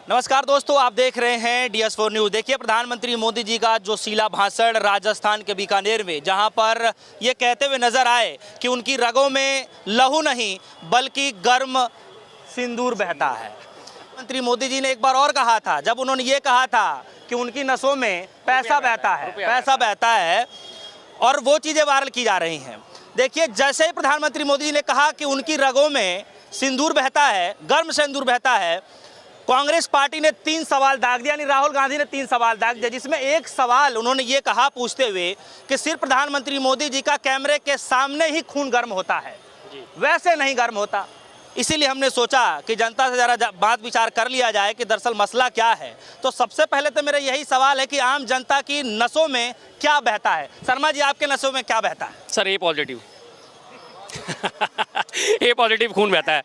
नमस्कार दोस्तों, आप देख रहे हैं DS4 न्यूज़। देखिए, प्रधानमंत्री मोदी जी का जो सीला भाषण राजस्थान के बीकानेर में, जहां पर ये कहते हुए नजर आए कि उनकी रगों में लहू नहीं बल्कि गर्म सिंदूर बहता है। प्रधानमंत्री मोदी जी ने एक बार और कहा था, जब उन्होंने ये कहा था कि उनकी नसों में पैसा बहता है और वो चीज़ें वायरल की जा रही हैं। देखिए, जैसे ही प्रधानमंत्री मोदी जी ने कहा कि उनकी रगों में सिंदूर बहता है, गर्म सिंदूर बहता है, कांग्रेस पार्टी ने 3 सवाल दाग दिया, यानी राहुल गांधी ने 3 सवाल दाग दिया, जिसमें एक सवाल उन्होंने ये कहा पूछते हुए कि सिर्फ प्रधानमंत्री मोदी जी का कैमरे के सामने ही खून गर्म होता है, वैसे नहीं गर्म होता। इसीलिए हमने सोचा कि जनता से ज़रा बात विचार कर लिया जाए कि दरअसल मसला क्या है। तो सबसे पहले तो मेरा यही सवाल है कि आम जनता की नसों में क्या बहता है। शर्मा जी, आपके नसों में क्या बहता है? सर, ए पॉजिटिव ए पॉजिटिव खून बहता है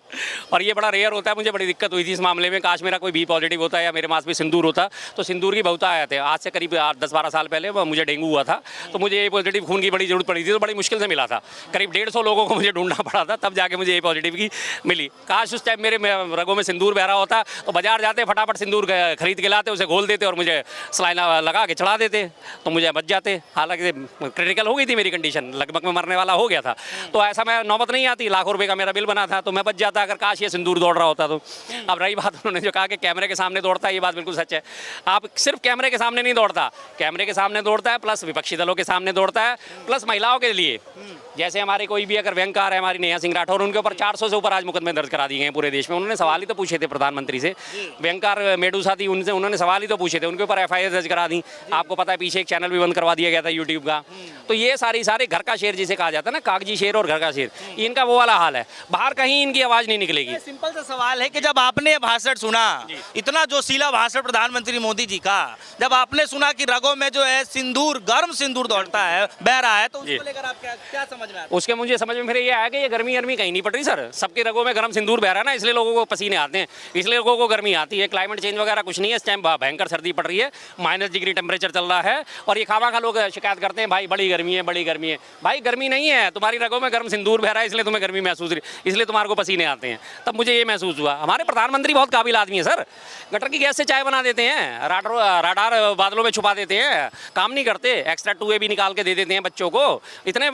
और ये बड़ा रेयर होता है। मुझे बड़ी दिक्कत हुई थी इस मामले में। काश मेरा कोई बी पॉजिटिव होता या मेरे पास भी सिंदूर होता तो सिंदूर की बहुत आए थे। आज से करीब 10-12 साल पहले मुझे डेंगू हुआ था, तो मुझे ए पॉजिटिव खून की बड़ी जरूरत पड़ी थी, तो बड़ी मुश्किल से मिला था। करीब 150 लोगों को मुझे ढूंढना पड़ा था, तब जाके मुझे ए पॉजिटिव की मिली। काश उस टाइम मेरे रगों में सिंदूर बह रहा होता तो बाजार जाते, फटाफट सिंदूर खरीद के लाते, उसे घोल देते और मुझे सलाइन लगा के चढ़ा देते तो मुझे बच जाते। हालांकि क्रिटिकल हो गई थी मेरी कंडीशन, लगभग में मरने वाला हो गया था, तो ऐसा मैं नौबत नहीं आती। लाखों रुपए का मेरा बिल बना था तो मैं बच जाता अगर काश ये सिंदूर दौड़ रहा होता तो। अब रही बात, उन्होंने जो कहा कि कैमरे के सामने दौड़ता है, ये बात बिल्कुल सच है। आप सिर्फ कैमरे के सामने नहीं दौड़ता, कैमरे के सामने दौड़ता है, प्लस विपक्षी दलों के सामने दौड़ता है, प्लस महिलाओं के लिए। जैसे हमारे कोई भी अगर व्यंगकार है, हमारी नेहा सिंह राठौर, उनके ऊपर 400 से ऊपर आज मुकदमे दर्ज करा दिए गए पूरे देश में। उन्होंने सवाल ही तो पूछे थे प्रधानमंत्री से। व्यंगकार मेडूसा थी, उनसे उन्होंने सवाल ही तो पूछे थे, उनके ऊपर FIR दर्ज करा दी। आपको पता है पीछे एक चैनल भी बंद करवा दिया गया था यूट्यूब का। तो ये सारे घर का शेर जिसे कहा जाता है ना, कागजी शेर और घर का शेर, इनका वो वाला हाल है। बाहर कहीं इनकी आवाज नहीं निकलेगी। सिंपल सा सवाल है कि जब आपने भाषण सुना, इतना जो सीला भाषण प्रधानमंत्री मोदी जी का, जब आपने सुना कि रगों में जो है सिंदूर, गर्म सिंदूर दौड़ता है, बह रहा है, तो उसको लेकर आप क्या समझ में आता? उसके मुझे समझ में फिर ये आया कि ये गर्मी कहीं नहीं पड़ रही सर। सबके रगों में गर्म सिंदूर बह रहा है ना, इसलिए लोगों को पसीने आते हैं, इसलिए लोगों को गर्मी आती है। क्लाइमेट चेंज वगैरह कुछ नहीं है। इस टाइम भयंकर सर्दी पड़ रही है, -डिग्री टेम्परेचर चल रहा है और ये खामा खा लोग शिकायत करते हैं, भाई बड़ी गर्मी है, बड़ी गर्मी है। भाई गर्मी नहीं है, तुम्हारी रगों में गर्म सिंदूर बह रहा है, इसलिए तुम्हें गर्मी महसूस रही, इसलिए तुम्हारे को पसीने आते हैं। तब मुझे ये महसूस हुआ। हमारे प्रधानमंत्री बहुत काबिल आदमी है सर। गटर की गैस से चाय बना देते हैं, राडार बादलों में छुपा देते हैं, काम नहीं करते, एक्स्ट्रा 2A भी निकाल के दे देते हैं बच्चों को। इतने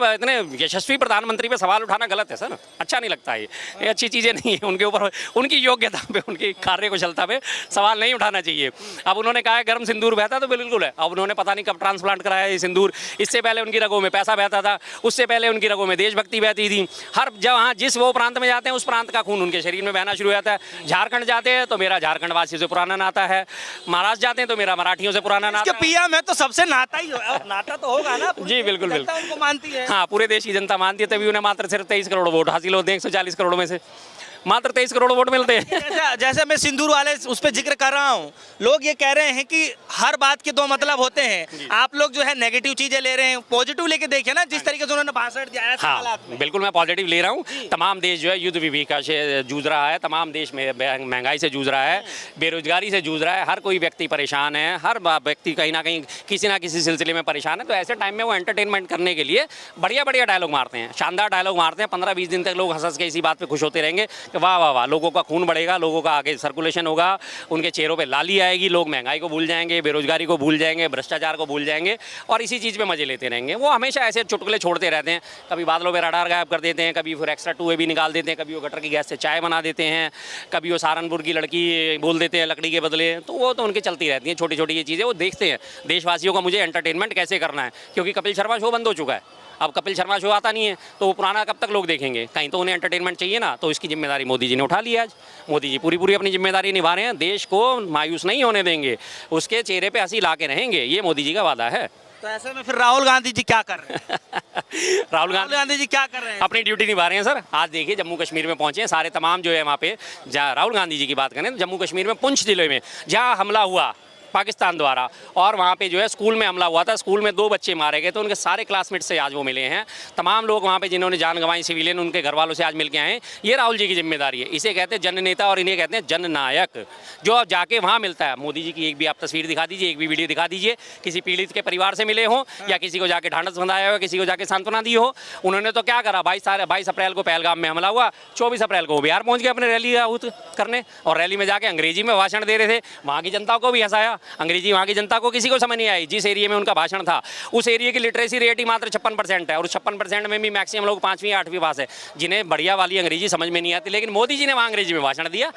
यशस्वी प्रधानमंत्री पे सवाल उठाना गलत है सर, अच्छा नहीं लगता। ये अच्छी चीज़ें नहीं है। उनके ऊपर उनकी योग्यता पे, उनकी कार्य कुशलता पे सवाल नहीं उठाना चाहिए। अब उन्होंने कहा है गर्म सिंदूर बहता, तो बिल्कुल है। अब उन्होंने पता नहीं कब ट्रांसप्लांट कराया ये सिंदूर। इससे पहले उनकी रगों में पैसा बहता था, उससे पहले उनकी रगों में देशभक्ति बहती थी। हर जहाँ जिस वो प्रांत में जाते हैं, उस प्रांत का खून उनके शरीर में बहना शुरू हो जाता है। झारखंड जाते हैं तो मेरा झारखंड वासियों से पुराना नाता है, महाराष्ट्र जाते हैं तो मेरा मराठियों से पुराना नाता है। PM है तो सबसे नाता ही नाता तो होगा ना। जी बिल्कुल बिल्कुल, उनको मानती है। हाँ, पूरे देश की जनता मानती है, तभी उन्हें मात्र सिर्फ 23 करोड़ वोट हासिल होते हैं 140 करोड़ में से। मात्र 23 करोड़ वोट मिलते हैं। जैसे मैं सिंदूर वाले उस पर जिक्र कर रहा हूँ, लोग ये कह रहे हैं कि हर बात के 2 मतलब होते हैं। आप लोग जो है नेगेटिव चीजें ले रहे हैं, पॉजिटिव लेके देखिए ना, जिस तरीके से उन्होंने भाषण दिया है। हाँ बिल्कुल, मैं पॉजिटिव ले रहा हूँ। तमाम देश जो है युद्ध विभीषिका से जूझ रहा है, तमाम देश में महंगाई से जूझ रहा है, बेरोजगारी से जूझ रहा है, हर कोई व्यक्ति परेशान है, हर व्यक्ति कहीं ना कहीं किसी ना किसी सिलसिले में परेशान है। तो ऐसे टाइम में वो एंटरटेनमेंट करने के लिए बढ़िया डायलॉग मारते हैं, शानदार डायलॉग मारते हैं। 15-20 दिन तक लोग हंस के इसी बात पर खुश होते रहेंगे कि वाह वाह वाह, लोगों का खून बढ़ेगा, लोगों का आगे सर्कुलेशन होगा, उनके चेहरों पे लाली आएगी, लोग महंगाई को भूल जाएंगे, बेरोजगारी को भूल जाएंगे, भ्रष्टाचार को भूल जाएंगे और इसी चीज़ पे मजे लेते रहेंगे। वो हमेशा ऐसे चुटकुले छोड़ते रहते हैं, कभी बादलों में रडार गायब कर देते हैं, कभी फिर एक्स्ट्रा 2A भी निकाल देते हैं, कभी वो गटर की गैस से चाय बना देते हैं, कभी वो सहारनपुर की लड़की बोल देते हैं लकड़ी के बदले। तो वो तो उनकी चलती रहती हैं छोटी छोटी ये चीज़ें, वो देखते हैं देशवासियों का मुझे एंटरटेनमेंट कैसे करना है, क्योंकि कपिल शर्मा शो बंद हो चुका है। अब कपिल शर्मा शो आता नहीं है तो वो पुराना कब तक लोग देखेंगे? कहीं तो उन्हें एंटरटेनमेंट चाहिए ना। तो इसकी जिम्मेदारी मोदी जी ने उठा ली है। आज मोदी जी पूरी अपनी जिम्मेदारी निभा रहे हैं, देश को मायूस नहीं होने देंगे, उसके चेहरे पे हंसी ला के रहेंगे, ये मोदी जी का वादा है। तो ऐसे में फिर राहुल गांधी जी क्या कर रहे हैं? राहुल गांधी जी क्या कर रहे हैं? अपनी ड्यूटी निभा रहे हैं सर। आज देखिए जम्मू कश्मीर में पहुंचे हैं सारे तमाम जो है वहाँ पे। जहाँ राहुल गांधी जी की बात करें तो जम्मू कश्मीर में पुंछ जिले में जहाँ हमला हुआ, पाकिस्तान द्वारा। और वहाँ पे जो है स्कूल में हमला हुआ था, स्कूल में 2 बच्चे मारे गए, तो उनके सारे क्लासमेट से आज वो मिले हैं। तमाम लोग वहाँ पे जिन्होंने जान गंवाई सिविलियन, उनके घर वालों से आज मिल के आए हैं। ये राहुल जी की जिम्मेदारी है। इसे कहते हैं जन नेता और इन्हें कहते हैं जननायक, जो अब जाके वहाँ मिलता है। मोदी जी की एक भी आप तस्वीर दिखा दीजिए, एक भी वीडियो दिखा दीजिए, किसी पीड़ित के परिवार से मिले हों या किसी को जाके ढांढस बंधाया हो, किसी को जाके सांत्वना दी हो। उन्होंने तो क्या करा, 22 अप्रैल को पहलगाम में हमला हुआ, 24 अप्रैल को बिहार पहुँच गए अपने रैली करने, और रैली में जाके अंग्रेजी में भाषण दे रहे थे। वहाँ की जनता को भी हंसाया। अंग्रेजी वहाँ की जनता को किसी को समझ नहीं आई। जिस एरिया में उनका भाषण था, उस एरिया की लिटरेसी रेट ही मात्र 56% है, और 56% में भी मैक्सिमम लोग 5वीं 8वीं पास है, जिन्हें बढ़िया वाली अंग्रेजी समझ में नहीं आती। लेकिन मोदी जी ने वहाँ अंग्रेजी में भाषण दिया,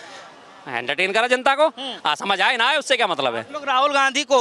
एंटरटेन करा जनता को। समझ आए ना आए, उससे क्या मतलब है। लोग राहुल गांधी को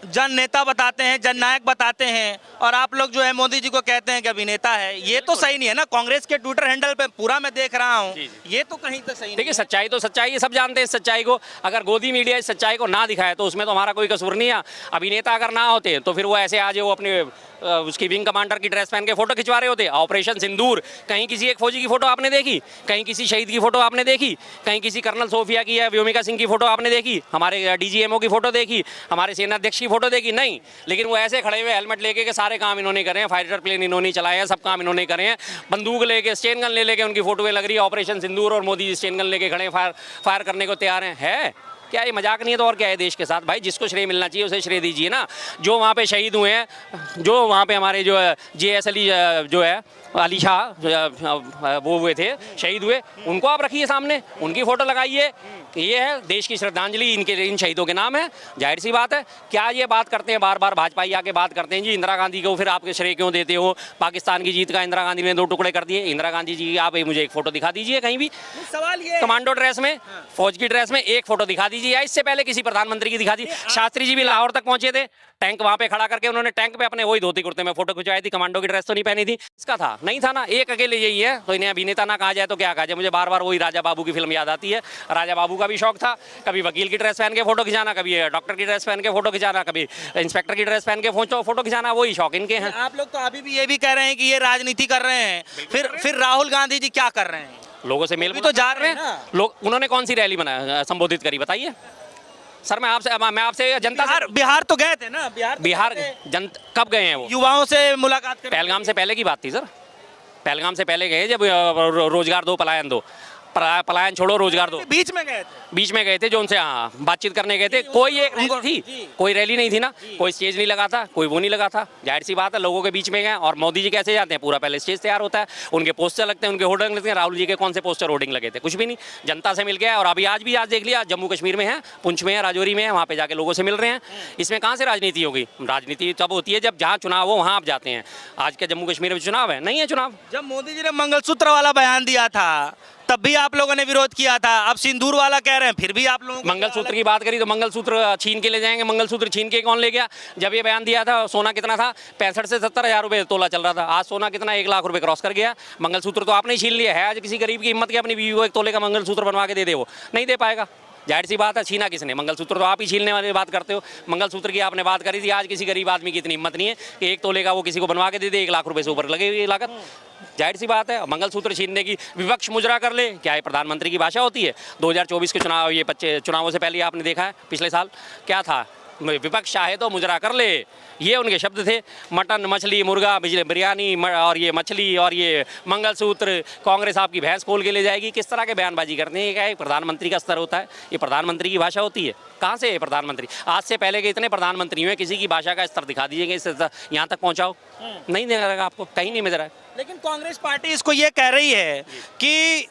जन नेता बताते हैं, जननायक बताते हैं, और आप लोग जो है मोदी जी को कहते हैं कि अभिनेता है। ये तो सही नहीं है ना। कांग्रेस के ट्विटर हैंडल पे पूरा मैं देख रहा हूँ, ये तो कहीं तो सही नहीं। देखिए, सच्चाई तो सच्चाई है, सब जानते हैं सच्चाई को। अगर गोदी मीडिया इस सच्चाई को ना दिखाए तो उसमें तो हमारा कोई कसूर नहीं है। अभिनेता अगर ना होते तो फिर वो ऐसे आज वो अपने उसकी विंग कमांडर की ड्रेस पहन के फोटो खिंचवा रहे होते। ऑपरेशन सिंदूर, कहीं किसी एक फौजी की फोटो आपने देखी, कहीं किसी शहीद की फोटो आपने देखी, कहीं किसी कर्नल सोफिया की या व्योमिका सिंह की फोटो आपने देखी, हमारे डीजीएमओ की फोटो देखी, हमारे सेनाध्यक्ष की फोटो देखी? नहीं। लेकिन वो ऐसे खड़े हुए हेलमेट लेके के सारे काम इन्होंने करे हैं, फाइटर प्लेन इन्होंने चलाए हैं, सब काम इन्होंने करे हैं। बंदूक लेके, स्टेन गन ले लेके उनकी फोटोएं लग रही है ऑपरेशन सिंदूर, और मोदी स्टेन गन लेके खड़े हैं, फायर करने को तैयार हैं। क्या ये मजाक नहीं है तो और क्या है देश के साथ? भाई, जिसको श्रेय मिलना चाहिए उसे श्रेय दीजिए ना। जो वहाँ पे शहीद हुए हैं, जो वहाँ पे हमारे जो JS अली जो है अली शाह वो हुए थे, शहीद हुए, उनको आप रखिए सामने, उनकी फोटो लगाइए। ये है देश की श्रद्धांजलि, इन शहीदों के नाम है। जाहिर सी बात है। क्या ये बात करते हैं बार बार भाजपाई आके बात करते हैं जी इंदिरा गांधी को फिर आपके श्रेय क्यों देते हो? पाकिस्तान की जीत का इंदिरा गांधी ने 2 टुकड़े कर दिए। इंदिरा गांधी जी की आप मुझे एक फोटो दिखा दीजिए कहीं भी, सवाल ये कमांडो ड्रेस में, फौज की ड्रेस में एक फोटो दिखा दीजिए, या इससे पहले किसी प्रधानमंत्री की दिखा दी। शास्त्री जी भी लाहौर तक पहुंचे थे, टैंक वहां पे खड़ा करके उन्होंने टैंक पे अपने वही धोती कुर्ते में फोटो खिंचवाई थी। कमांडो की ड्रेस तो नहीं पहनी थी। इसका था नहीं था ना, एक अकेले यही है। तो इन्हें अभिनेता ना कहा जाए तो क्या कहा जाए? मुझे बार बार वही राजा बाबू की फिल्म याद आती है। राजा बाबू का भी शौक था, कभी वकील की ड्रेस पहन के फोटो खिंचाना, कभी डॉक्टर की ड्रेस पहन के फोटो खिंचाना, कभी इंस्पेक्टर की ड्रेस पहन के फोटो खिंचाना, वही शौक इनके हैं। आप लोग तो अभी भी ये भी कह रहे हैं कि ये राजनीति कर रहे हैं, फिर राहुल गांधी जी क्या कर रहे हैं? लोगों से मेल तो जा रहे हैं लोग। उन्होंने कौन सी रैली संबोधित करी बताइए सर? मैं आपसे जनता बिहार तो गए थे ना। बिहार कब गए हैं वो? युवाओं से मुलाकात कर। पहलगाम से पहले की बात थी सर। पहलगाम से पहले गए जब रोजगार दो पलायन दो, पलायन छोड़ो रोजगार दो, बीच में गए थे जो उनसे बातचीत करने गए थे। कोई एक रैली थी, कोई रैली नहीं थी ना, कोई स्टेज नहीं लगा था, कोई वो नहीं लगा था। जाहिर सी बात है लोगों के बीच में गए। और मोदी जी कैसे जाते हैं? पूरा पहले स्टेज तैयार होता है, उनके पोस्टर लगते हैं, उनके होर्डिंग लगते हैं। राहुल जी के कौन से पोस्टर होर्डिंग लगे थे? कुछ भी नहीं। जनता से मिल गया। और अभी आज देख लिया, जम्मू कश्मीर में है, पुंछ में है, राजौरी में है, वहाँ पे जाके लोगों से मिल रहे हैं। इसमें कहाँ से राजनीति होगी? राजनीति तब होती है जब जहाँ चुनाव हो वहाँ आप जाते हैं। आज के जम्मू कश्मीर में चुनाव है? नहीं है चुनाव। जब मोदी जी ने मंगलसूत्र वाला बयान दिया था तब भी आप लोगों ने विरोध किया था। अब सिंदूर वाला कह रहे हैं, फिर भी आप लोगों को मंगलसूत्र की बात करी तो मंगलसूत्र छीन के ले जाएंगे। मंगलसूत्र छीन के कौन ले गया? जब ये बयान दिया था सोना कितना था? 65 से 70 हज़ार रुपये तोला चल रहा था। आज सोना कितना? 1 लाख रुपये क्रॉस कर गया। मंगलसूत्र तो आपने ही छीन लिया है। आज किसी गरीब की हिम्मत की अपनी बीवी को 1 तोले का मंगलसूत्र बनवा के दे दे, वो नहीं दे पाएगा। जाहिर सी बात है। छीना किसने? मंगलसूत्र तो आप ही छीनने वाली बात करते हो। मंगलसूत्र की आपने बात करी थी। आज किसी गरीब आदमी की इतनी हिम्मत नहीं है कि 1 तोले का वो किसी को बनवा के दे दे। 1 लाख रुपए से ऊपर लगेगी लागत। जाहिर सी बात है। मंगलसूत्र छीनने की विपक्ष मुजरा कर ले, क्या ये प्रधानमंत्री की भाषा होती है? 2024 के चुनाव, ये चुनावों से पहले आपने देखा है पिछले साल क्या था? विपक्ष चाहे तो मुजरा कर ले, ये उनके शब्द थे। मटन, मछली, मुर्गा, बिरयानी और ये मछली और ये मंगलसूत्र, कांग्रेस आपकी भैंस खोल के ले जाएगी। किस तरह के बयानबाजी करते हैं? क्या प्रधानमंत्री का स्तर होता है? ये प्रधानमंत्री की भाषा होती है? कहाँ से है प्रधानमंत्री? आज से पहले के इतने प्रधानमंत्री हुए, किसी की भाषा का स्तर दिखा दीजिए कि यहाँ तक पहुँचाओ। नहीं देगा आपको, कहीं नहीं मिल रहा है। लेकिन कांग्रेस पार्टी इसको ये कह रही है कि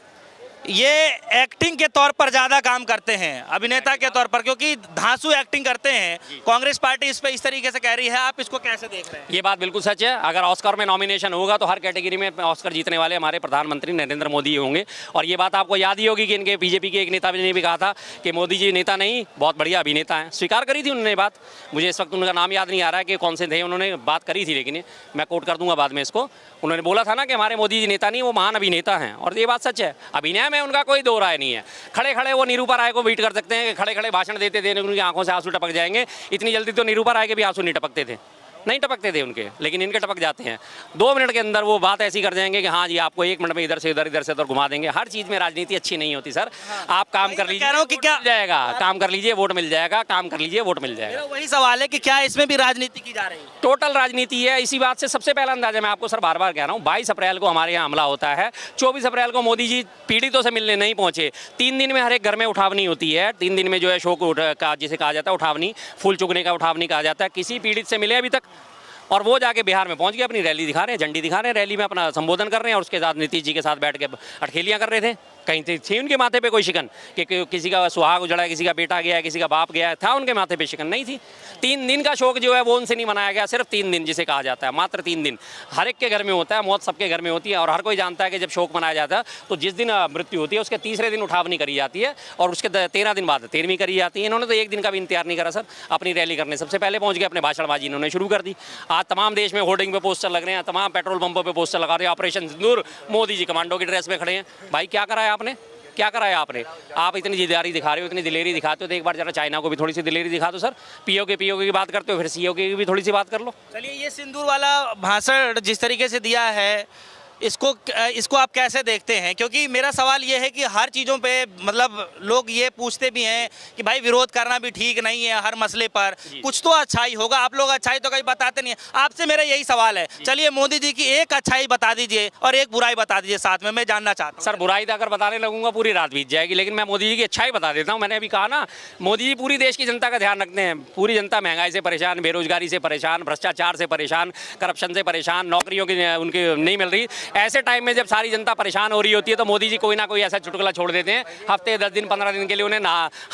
ये एक्टिंग के तौर पर ज्यादा काम करते हैं, अभिनेता के तौर पर, क्योंकि धांसू एक्टिंग करते हैं। कांग्रेस पार्टी इस पे इस तरीके से कह रही है। आप इसको कैसे देख रहे हैं? ये बात बिल्कुल सच है। अगर ऑस्कर में नॉमिनेशन होगा तो हर कैटेगरी में ऑस्कर जीतने वाले हमारे प्रधानमंत्री नरेंद्र मोदी होंगे। और ये बात आपको याद ही होगी कि इनके बीजेपी के एक नेता ने भी कहा था कि मोदी जी नेता नहीं, बहुत बढ़िया अभिनेता हैं। स्वीकार करी थी उन्होंने बात। मुझे इस वक्त उनका नाम याद नहीं आ रहा है कि कौन से थे, उन्होंने बात करी थी, लेकिन मैं कोट कर दूंगा बाद में इसको। उन्होंने बोला था ना कि हमारे मोदी जी नेता नहीं, वो महान अभिनेता हैं। और ये बात सच है। अभिनय में उनका कोई दो राय नहीं है। खड़े खड़े वो निरूपा राय को बीट कर सकते हैं कि खड़े खड़े भाषण देते देने उनकी आंखों से आंसू टपक जाएंगे। इतनी जल्दी तो निरूपा राय के भी आंसू नहीं टपकते थे। नहीं टपकते थे उनके, लेकिन इनके टपक जाते हैं। 2 मिनट के अंदर वो बात ऐसी कर जाएंगे कि हाँ जी आपको 1 मिनट में इधर से उधर घुमा देंगे। हर चीज़ में राजनीति अच्छी नहीं होती सर। आप काम कर लीजिए, कह रहा हूं कि क्या मिल जाएगा, काम कर लीजिए वोट मिल जाएगा, काम कर लीजिए वोट मिल जाएगा। मेरा वही सवाल है कि क्या इसमें भी राजनीति की जा रही है? टोटल राजनीति है। इसी बात से सबसे पहला अंदाजा मैं आपको सर बार बार कह रहा हूँ, 22 अप्रैल को हमारे यहाँ हमला होता है, 24 अप्रैल को मोदी जी पीड़ितों से मिलने नहीं पहुंचे। 3 दिन में हर एक घर में उठावनी होती है, 3 दिन में जो है शोक का जिसे कहा जाता है उठावनी, फूल चुगने का उठावनी कहा जाता है। किसी पीड़ित से मिले अभी तक? और वो जाके बिहार में पहुंच गए, अपनी रैली दिखा रहे हैं, झंडी दिखा रहे हैं, रैली में अपना संबोधन कर रहे हैं और उसके साथ नीतीश जी के साथ बैठ के अटखेलियाँ कर रहे थे। कहीं थी उनके माथे पे कोई शिकन कि किसी का सुहाग उजड़ा है, किसी का बेटा गया है, किसी का बाप गया है, था उनके माथे पे शिकन? नहीं थी। 3 दिन का शोक जो है वो उनसे नहीं मनाया गया, सिर्फ 3 दिन जिसे कहा जाता है, मात्र 3 दिन। हर एक के घर में होता है, मौत सबके घर में होती है और हर कोई जानता है कि जब शोक मनाया जाता है तो जिस दिन मृत्यु होती है उसके तीसरे दिन उठावनी करी जाती है और उसके 13 दिन बाद 13वीं करी जाती है। इन्होंने तो 1 दिन का भी इंतजार नहीं करा सर, अपनी रैली करने सबसे पहले पहुंच गए, अपने भाषणबाजी इन्होंने शुरू कर दी। आज तमाम देश में होर्डिंग पे पोस्टर लग रहे हैं, तमाम पेट्रोल पंपों पे पोस्टर लगा रहे हैं, ऑपरेशन सिंदूर, मोदी जी कमांडो की ड्रेस में खड़े हैं। भाई क्या कराया आपने, क्या कराया आपने? आप इतनी जिद्दारी दिखा रहे हो, इतनी दिलेरी दिखाते हो, तो एक बार जरा चाइना को भी थोड़ी सी दिलेरी दिखा दो सर। पीओके की बात करते हो, फिर सीओके की भी थोड़ी सी बात कर लो। चलिए, ये सिंदूर वाला भाषण जिस तरीके से दिया है इसको आप कैसे देखते हैं? क्योंकि मेरा सवाल ये है कि हर चीज़ों पे मतलब लोग ये पूछते भी हैं कि भाई विरोध करना भी ठीक नहीं है हर मसले पर, कुछ तो अच्छाई होगा। आप लोग अच्छाई तो कहीं बताते नहीं है। आपसे मेरा यही सवाल है, चलिए मोदी जी की एक अच्छाई बता दीजिए और एक बुराई बता दीजिए साथ में, मैं जानना चाहता हूँ। सर बुराई तो अगर बताने लगूंगा पूरी रात बीत जाएगी, लेकिन मैं मोदी जी की अच्छाई बता देता हूँ। मैंने अभी कहा ना, मोदी जी पूरी देश की जनता का ध्यान रखते हैं। पूरी जनता महंगाई से परेशान, बेरोजगारी से परेशान, भ्रष्टाचार से परेशान, करप्शन से परेशान, नौकरियों की उनकी नहीं मिल रही। ऐसे टाइम में जब सारी जनता परेशान हो रही होती है तो मोदी जी कोई ना कोई ऐसा चुटकुला छोड़ देते हैं, हफ्ते 10 दिन 15 दिन के लिए उन्हें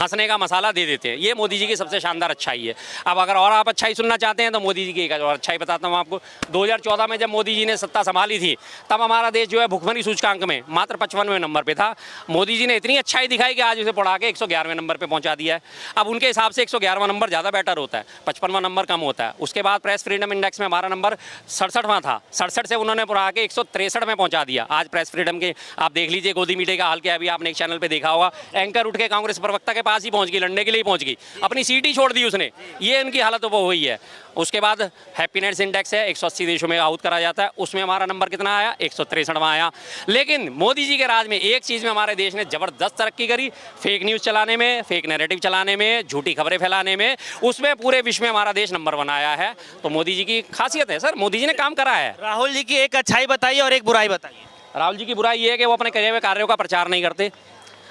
हंसने का मसाला दे देते हैं। ये मोदी जी की सबसे शानदार अच्छाई है। अब अगर और आप अच्छाई सुनना चाहते हैं तो मोदी जी की एक और अच्छाई बताता हूँ आपको। 2014 में जब मोदी जी ने सत्ता संभाली थी तब हमारा देश जो है भुखमरी सूचकांक में मात्र 55वें नंबर पे था। मोदी जी ने इतनी अच्छाई दिखाई कि आज उसे बढ़ा के 111वें नंबर पे पहुंचा दिया है। अब उनके हिसाब से 111वां नंबर ज़्यादा बेटर होता है, 55वां नंबर कम होता है। उसके बाद प्रेस फ्रीडम इंडेक्स में हमारा नंबर 67वां था, 67 से उन्होंने बढ़ा के 163 में पहुंचा दिया। आज प्रेस फ्रीडम के आप देख लीजिए गोदी मीडिया का हाल क्या है। अभी आपने एक चैनल पे देखा होगा, एंकर उठ के कांग्रेस प्रवक्ता के पास ही पहुंच गई, लड़ने के लिए पहुंच गई, अपनी सीट ही छोड़ दी उसने। ये उनकी हालत वो हुई है। उसके बाद हैप्पीनेस इंडेक्स है, 180 देशों में आउट करा जाता है, उसमें हमारा नंबर कितना आया? 163वां आया। लेकिन मोदी जी के राज में एक चीज़ में हमारे देश ने ज़बरदस्त तरक्की करी, फेक न्यूज़ चलाने में, फेक नैरेटिव चलाने में, झूठी खबरें फैलाने में, उसमें पूरे विश्व में हमारा देश नंबर 1 आया है। तो मोदी जी की खासियत है सर, मोदी जी ने काम करा है। राहुल जी की एक अच्छाई बताइए और एक बुराई बताइए। राहुल जी की बुराई ये है कि वो अपने करे हुए कार्यों का प्रचार नहीं करते,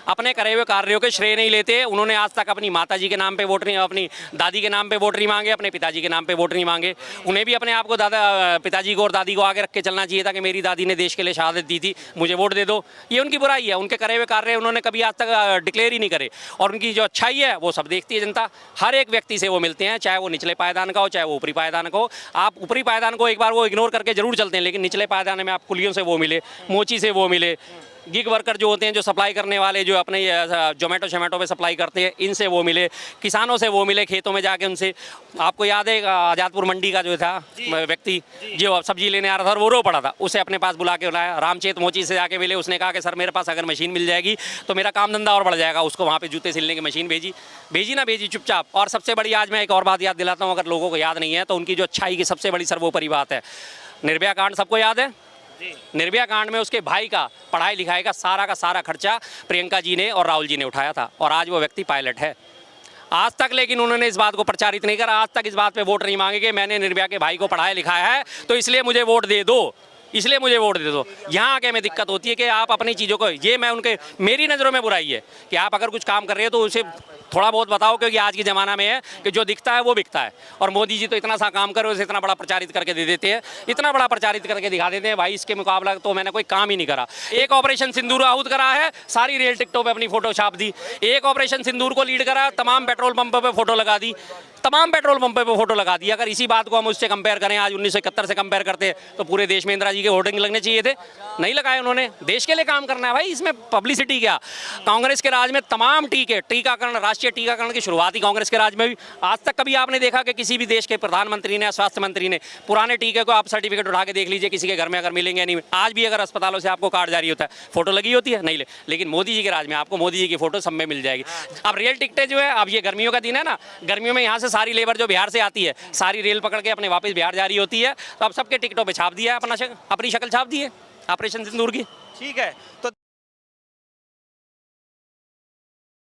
अपने करे हुए कार्यों के श्रेय नहीं लेते। उन्होंने आज तक अपनी माता जी के नाम पे वोट नहीं, अपनी दादी के नाम पे वोट नहीं मांगे, अपने पिताजी के नाम पे वोट नहीं मांगे। उन्हें भी अपने आप को पिताजी को और दादी को आगे रख के चलना चाहिए था कि मेरी दादी ने देश के लिए शहादत दी थी, मुझे वोट दे दो। ये उनकी बुराई है। उनके करे हुए कार्य उन्होंने कभी आज तक डिक्लेयर ही नहीं करे। और उनकी जो अच्छाई है वो सब देखती है जनता। हर एक व्यक्ति से वो मिलते हैं, चाहे वो निचले पायदान का हो, चाहे वो ऊपरी पायदान का हो। आप ऊपरी पायदान को एक बार वो इग्नोर करके जरूर चलते हैं, लेकिन निचले पायदान में आप कुलियों से वो मिले, मोची से वो मिले, गिग वर्कर जो होते हैं, जो सप्लाई करने वाले, जो अपने जोमेटो पे सप्लाई करते हैं, इनसे वो मिले, किसानों से वो मिले, खेतों में जाके उनसे। आपको याद है आज़ादपुर मंडी का जो था व्यक्ति जो सब्जी लेने आ रहा था और वो रो पड़ा था, उसे अपने पास बुला के बुलाया। रामचेत मोची से जाके मिले, उसने कहा कि सर मेरे पास अगर मशीन मिल जाएगी तो मेरा काम धंधा और बढ़ जाएगा। उसको वहाँ पे जूते सिलने की मशीन भेजी चुपचाप। और सबसे बड़ी आज मैं एक और बात याद दिलाता हूँ, अगर लोगों को याद नहीं है तो उनकी जो अच्छाई की सबसे बड़ी सर्वोपरि बात है, निर्भया कांड सबको याद है। निर्भया कांड में उसके भाई का पढ़ाई लिखाई का सारा खर्चा प्रियंका जी ने और राहुल जी ने उठाया था और आज वो व्यक्ति पायलट है। आज तक लेकिन उन्होंने इस बात को प्रचारित नहीं करा, आज तक इस बात पे वोट नहीं मांगे कि मैंने निर्भया के भाई को पढ़ाया लिखाया है तो इसलिए मुझे वोट दे दो, इसलिए मुझे वोट दे दो। यहाँ आके में दिक्कत होती है कि आप अपनी चीज़ों को, ये मैं उनके, मेरी नज़रों में बुराई है कि आप अगर कुछ काम कर रहे हो तो उसे थोड़ा बहुत बताओ, क्योंकि आज के ज़माना में है कि जो दिखता है वो बिकता है। और मोदी जी तो इतना सा काम करे उसे इतना बड़ा प्रचारित करके दे देते हैं, इतना बड़ा प्रचारित करके दिखा देते हैं। भाई इसके मुकाबला तो मैंने कोई काम ही नहीं करा। एक ऑपरेशन सिंदूर आहूत करा है, सारी रेल टिकटों पे अपनी फोटो छाप दी। एक ऑपरेशन सिंदूर को लीड करा, तमाम पेट्रोल पंपों पे फोटो लगा दी, तमाम पेट्रोल पंपों पे फोटो लगा दी। अगर इसी बात को हम उससे कंपेयर करें, आज 1971 से कंपेयर करते हैं, तो पूरे देश में इंदिरा जी के होर्डिंग लगने चाहिए थे, नहीं लगाए उन्होंने। देश के लिए काम करना है भाई, इसमें पब्लिसिटी क्या। कांग्रेस के राज में तमाम टीकाकरण, राष्ट्रीय टीकाकरण की शुरुआत ही कांग्रेस के राज में हुई। आज तक कभी आपने देखा कि किसी भी देश के प्रधानमंत्री ने या स्वास्थ्य मंत्री ने पुराने टीके को, आप सर्टिफिकेट उठा के देख लीजिए किसी के घर में अगर मिलेंगे नहीं। आज भी अगर अस्पतालों से आपको कार्ड जारी होता है, फोटो लगी होती है नहीं, लेकिन मोदी जी के राज में आपको मोदी जी की फोटो सब में मिल जाएगी। अब रेल टिकटें जो है, अब ये गर्मियों का दिन है ना, गर्मियों में यहाँ से से सारी लेबर जो बिहार से आती है सारी रेल पकड़ के अपने वापस बिहार जा रही होती है। तो अब सबके टिकटों पे छाप दिया है अपनी शक्ल छाप दी है ऑपरेशन सिंदूर की। ठीक है, तो